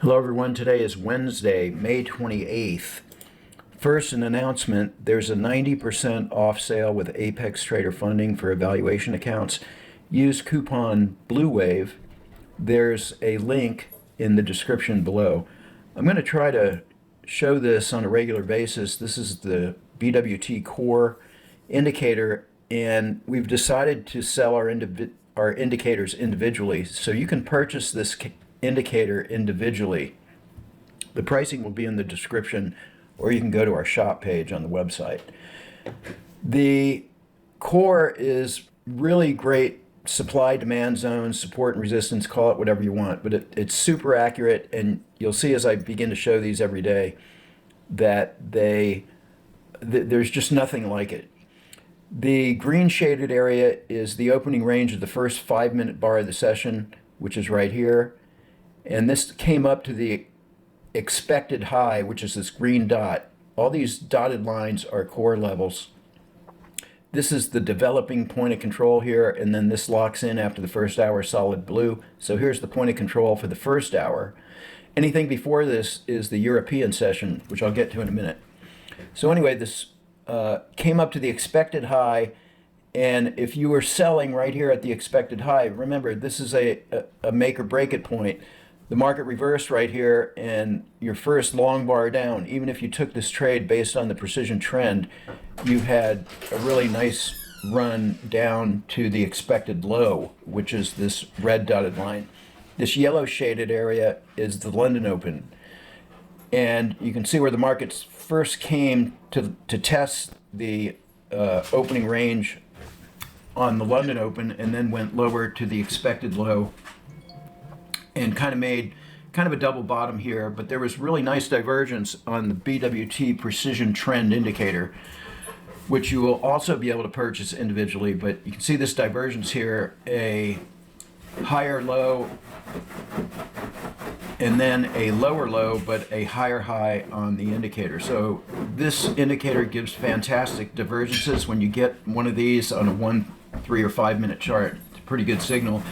Hello everyone, today is Wednesday, May 28th. First, an announcement, there's a 90% off sale with Apex Trader funding for evaluation accounts. Use coupon BLUEWAVE. There's a link in the description below. I'm going to try to show this on a regular basis. This is the BWT Core indicator, and we've decided to sell our indicators individually. So you can purchase this indicator individually. The pricing will be in the description, or you can go to our shop page on the website. The core is really great supply demand zones, support and resistance, call it whatever you want, but it's super accurate, and you'll see as I begin to show these every day that there's just nothing like it. The green shaded area is the opening range of the first 5-minute bar of the session, which is right here. And this came up to the expected high, which is this green dot. All these dotted lines are core levels. This is the developing point of control here, and then this locks in after the first hour, solid blue. So here's the point of control for the first hour. Anything before this is the European session, which I'll get to in a minute. So anyway, this came up to the expected high, and if you were selling right here at the expected high, remember this is a make or break it point. The market reversed right here, and your first long bar down, even if you took this trade based on the precision trend, you had a really nice run down to the expected low, which is this red dotted line. This yellow shaded area is the London Open. And you can see where the markets first came to test the opening range on the London Open, and then went lower to the expected low and kind of made a double bottom here. But there was really nice divergence on the BWT precision trend indicator, which you will also be able to purchase individually. But you can see this divergence here, a higher low and then a lower low, but a higher high on the indicator. So this indicator gives fantastic divergences. When you get one of these on a 1, 3, or 5 minute chart, it's a pretty good signal.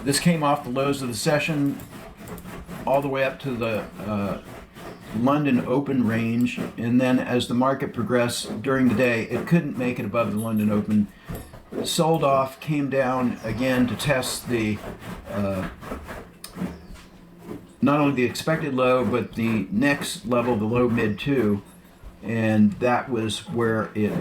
This came off the lows of the session all the way up to the London Open range, and then as the market progressed during the day, it couldn't make it above the London Open. It sold off, came down again to test the not only the expected low, but the next level, the low mid 2, and that was where it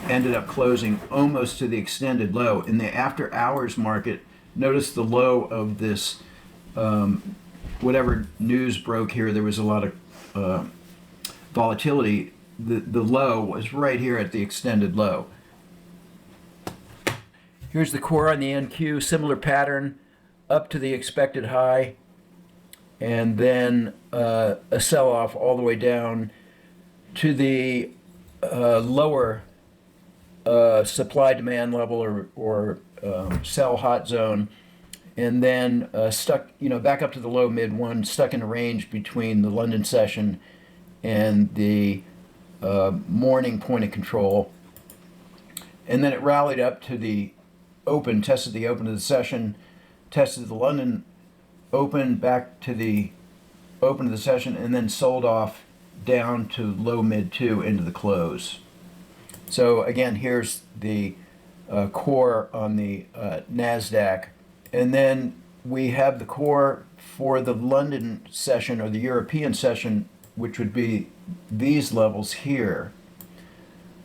ended up closing almost to the extended low. In the after hours market, notice the low of this whatever news broke here, there was a lot of volatility. The low was right here at the extended low. Here's the core on the NQ, similar pattern, up to the expected high, and then a sell-off all the way down to the lower supply-demand level or sell hot zone, and then stuck, back up to the low mid 1, stuck in a range between the London session and the morning point of control, and then it rallied up to the open, tested the open of the session, tested the London Open back to the open of the session, and then sold off down to low mid 2 into the close. So again, here's the core on the NASDAQ, and then we have the core for the London session or the European session, which would be these levels here,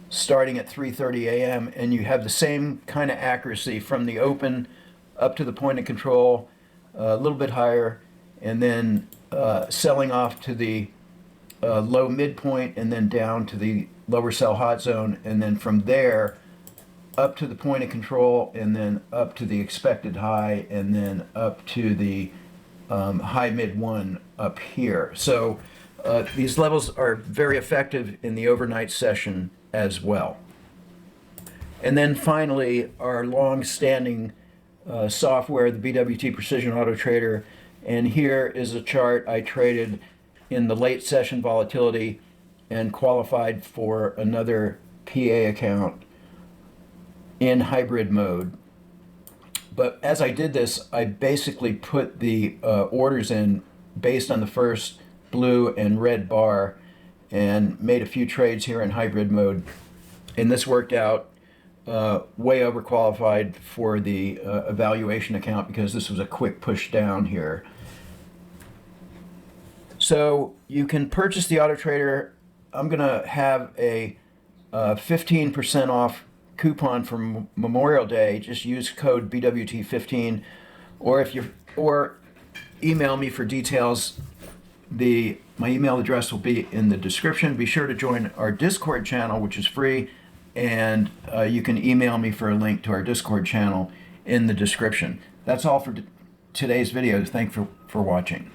starting at 3:30 a.m. and you have the same kind of accuracy from the open up to the point of control, a little bit higher, and then selling off to the low midpoint, and then down to the lower sell hot zone, and then from there up to the point of control, and then up to the expected high, and then up to the high mid 1 up here. So these levels are very effective in the overnight session as well. And then finally, our long-standing software, the BWT Precision Auto Trader, and here is a chart I traded in the late session volatility and qualified for another PA account in hybrid mode. But as I did this, I basically put the orders in based on the first blue and red bar and made a few trades here in hybrid mode. And this worked out way overqualified for the evaluation account because this was a quick push down here. So you can purchase the Auto Trader. I'm going to have a 15% off coupon for Memorial Day. Just use code BWT15, or email me for details. My email address will be in the description. Be sure to join our Discord channel, which is free, and you can email me for a link to our Discord channel in the description. That's all for today's video. Thanks for watching.